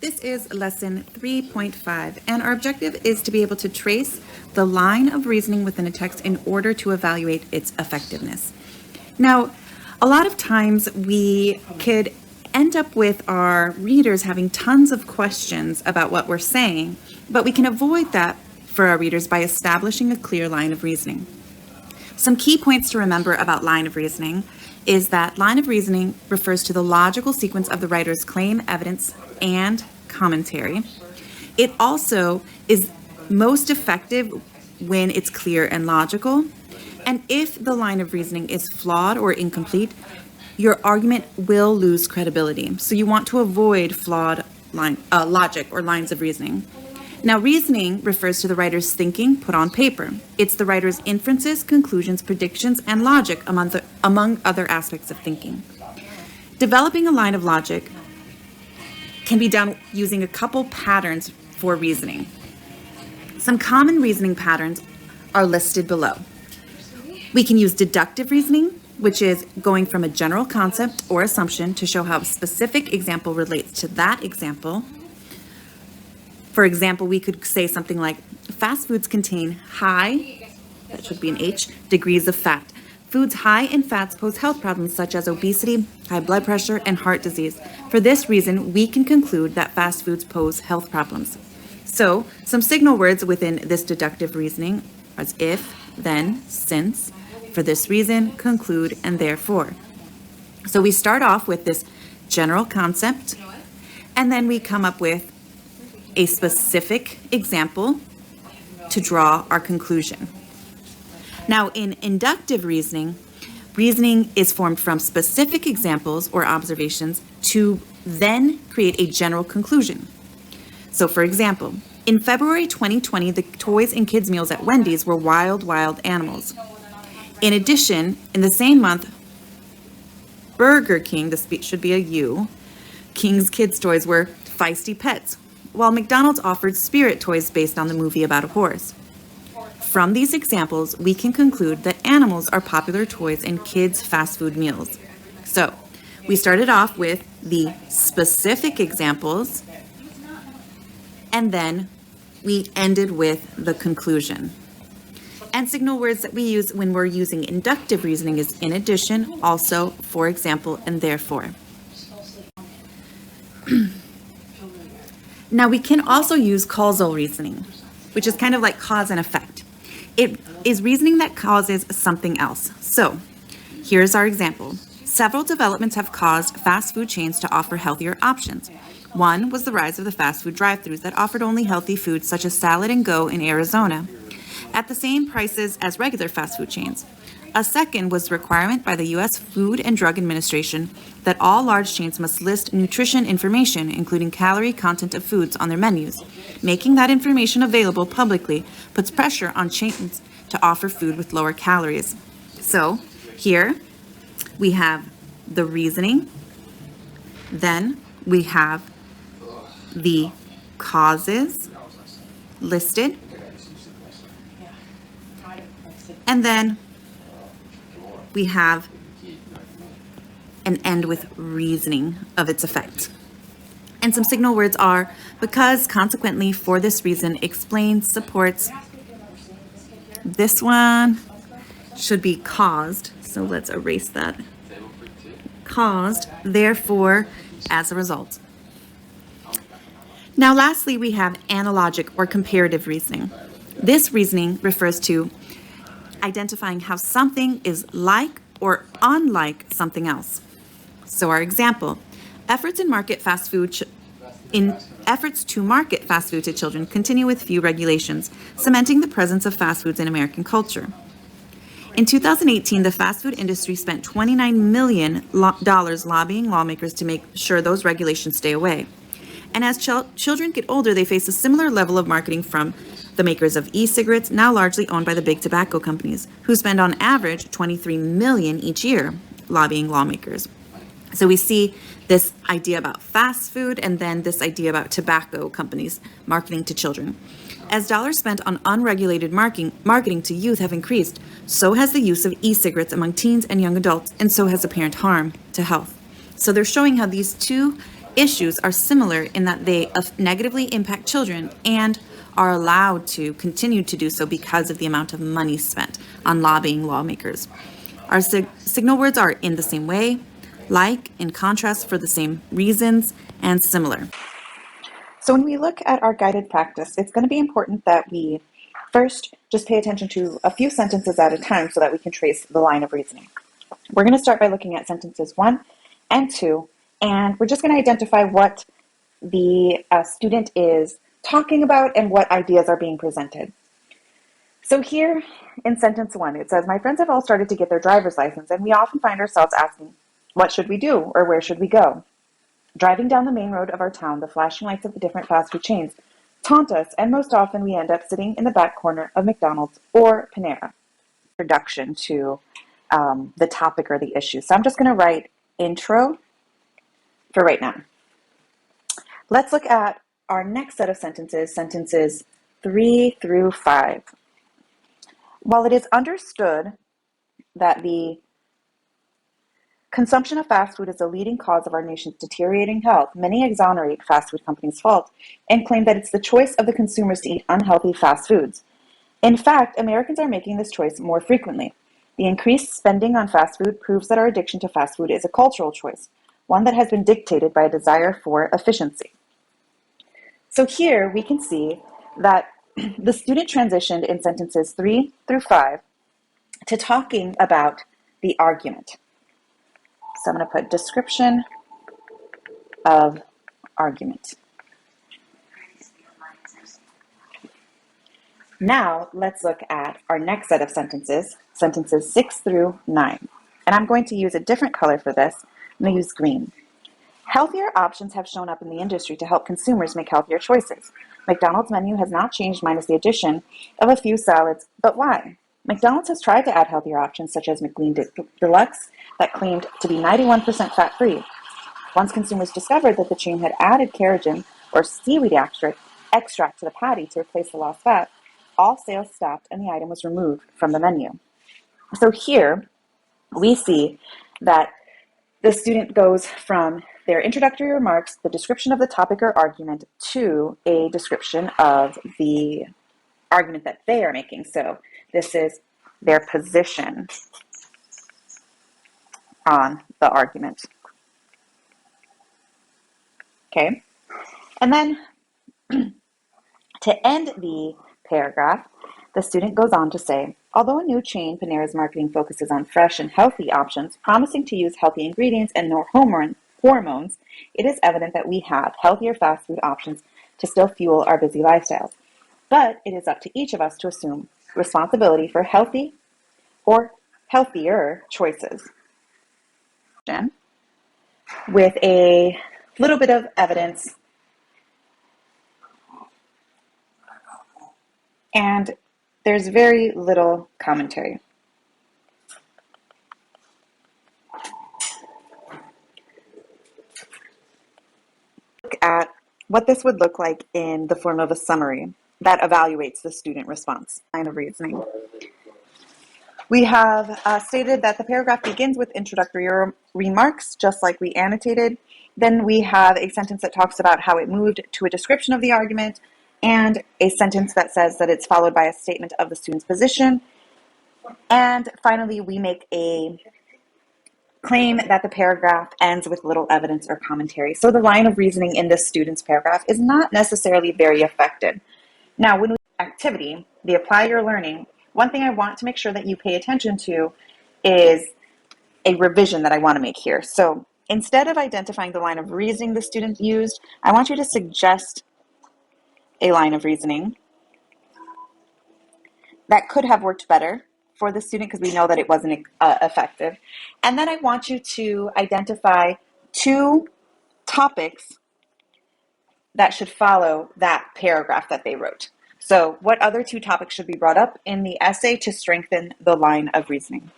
This is lesson 3.5, and our objective is to be able to trace the line of reasoning within a text in order to evaluate its effectiveness. Now, a lot of times we could end up with our readers having tons of questions about what we're saying, but we can avoid that for our readers by establishing a clear line of reasoning. Some key points to remember about line of reasoning is that line of reasoning refers to the logical sequence of the writer's claim, evidence, and commentary. It also is most effective when it's clear and logical. And if the line of reasoning is flawed or incomplete, your argument will lose credibility. So you want to avoid flawed logic or lines of reasoning. Now, reasoning refers to the writer's thinking put on paper. It's the writer's inferences, conclusions, predictions, and logic among other aspects of thinking. Developing a line of logic can be done using a couple patterns for reasoning. Some common reasoning patterns are listed below. We can use deductive reasoning, which is going from a general concept or assumption to show how a specific example relates to that example. For example, we could say something like, fast foods contain high, that should be an H, degrees of fat. Foods high in fats pose health problems such as obesity, high blood pressure, and heart disease. For this reason, we can conclude that fast foods pose health problems. So, some signal words within this deductive reasoning are if, then, since, for this reason, conclude, and therefore. So we start off with this general concept, and then we come up with a specific example to draw our conclusion. Now, in inductive reasoning, reasoning is formed from specific examples or observations to then create a general conclusion. So, for example, in February 2020, the toys in kids' meals at Wendy's were wild animals. In addition, in the same month, Burger King, this should be a U, King's kids' toys were feisty pets, while McDonald's offered spirit toys based on the movie about a horse. From these examples, we can conclude that animals are popular toys in kids' fast food meals. So, we started off with the specific examples, and then we ended with the conclusion. And signal words that we use when we're using inductive reasoning is in addition, also, for example, and therefore. Now, we can also use causal reasoning, which is kind of like cause and effect. It is reasoning that causes something else. So, here's our example. Several developments have caused fast food chains to offer healthier options. One was the rise of the fast food drive-thrus that offered only healthy foods such as salad and go in Arizona, at the same prices as regular fast food chains. A second was the requirement by the U.S. Food and Drug Administration that all large chains must list nutrition information, including calorie content of foods, on their menus. Making that information available publicly puts pressure on chains to offer food with lower calories. So here we have the reasoning, then we have the causes listed, and then we have an end with reasoning of its effect. And some signal words are because, consequently, for this reason, explains, supports. This one should be caused, so let's erase that. Caused, therefore, as a result. Now, lastly, we have analogic or comparative reasoning. This reasoning refers to identifying how something is like or unlike something else. So our example, efforts to market fast food to children continue with few regulations, cementing the presence of fast foods in American culture. In 2018, the fast food industry spent $29 million lobbying lawmakers to make sure those regulations stay away. And as children get older, they face a similar level of marketing from the makers of e-cigarettes, now largely owned by the big tobacco companies, who spend on average $23 million each year lobbying lawmakers. So we see this idea about fast food and then this idea about tobacco companies marketing to children. As dollars spent on unregulated marketing to youth have increased, so has the use of e-cigarettes among teens and young adults, and so has apparent harm to health. So they're showing how these two issues are similar in that they negatively impact children and are allowed to continue to do so because of the amount of money spent on lobbying lawmakers. Our signal words are in the same way, like, in contrast for the same reasons, and similar. So when we look at our guided practice, it's going to be important that we first just pay attention to a few sentences at a time so that we can trace the line of reasoning. We're going to start by looking at sentences 1 and 2, and we're just going to identify what the student is talking about and what ideas are being presented. So here in sentence 1, it says, "My friends have all started to get their driver's license, and we often find ourselves asking, what should we do or where should we go? Driving down the main road of our town, the flashing lights of the different fast food chains taunt us, and most often we end up sitting in the back corner of McDonald's or Panera." Introduction to the topic or the issue. So I'm just going to write intro for right now. Let's look at our next set of sentences, sentences 3 through 5. While it is understood that the consumption of fast food is a leading cause of our nation's deteriorating health, many exonerate fast food companies' fault and claim that it's the choice of the consumers to eat unhealthy fast foods. In fact, Americans are making this choice more frequently. The increased spending on fast food proves that our addiction to fast food is a cultural choice, one that has been dictated by a desire for efficiency. So here we can see that the student transitioned in sentences 3 through 5 to talking about the argument. So I'm going to put description of argument. Now let's look at our next set of sentences, sentences 6 through 9. And I'm going to use a different color for this. I'm going to use green. Healthier options have shown up in the industry to help consumers make healthier choices. McDonald's menu has not changed minus the addition of a few salads, but why? McDonald's has tried to add healthier options such as McLean Deluxe that claimed to be 91% fat-free. Once consumers discovered that the chain had added keratin or seaweed extract to the patty to replace the lost fat, all sales stopped and the item was removed from the menu. So here we see that the student goes from their introductory remarks, the description of the topic or argument, to a description of the argument that they are making. So this is their position on the argument. Okay, and then to end the paragraph, the student goes on to say, although a new chain, Panera's marketing focuses on fresh and healthy options, promising to use healthy ingredients and no hormones, it is evident that we have healthier fast food options to still fuel our busy lifestyles. But it is up to each of us to assume responsibility for healthy or healthier choices. With a little bit of evidence and there's very little commentary. Look at what this would look like in the form of a summary that evaluates the student response. Line of reasoning. We have stated that the paragraph begins with introductory remarks, just like we annotated. Then we have a sentence that talks about how it moved to a description of the argument, and a sentence that says that it's followed by a statement of the student's position. And finally, we make a claim that the paragraph ends with little evidence or commentary. So the line of reasoning in this student's paragraph is not necessarily very effective. Now, when we activity, the apply your learning, one thing I want to make sure that you pay attention to is a revision that I want to make here. So instead of identifying the line of reasoning the student used, I want you to suggest a line of reasoning that could have worked better for the student because we know that it wasn't effective. And then I want you to identify 2 topics that should follow that paragraph that they wrote. So what other 2 topics should be brought up in the essay to strengthen the line of reasoning?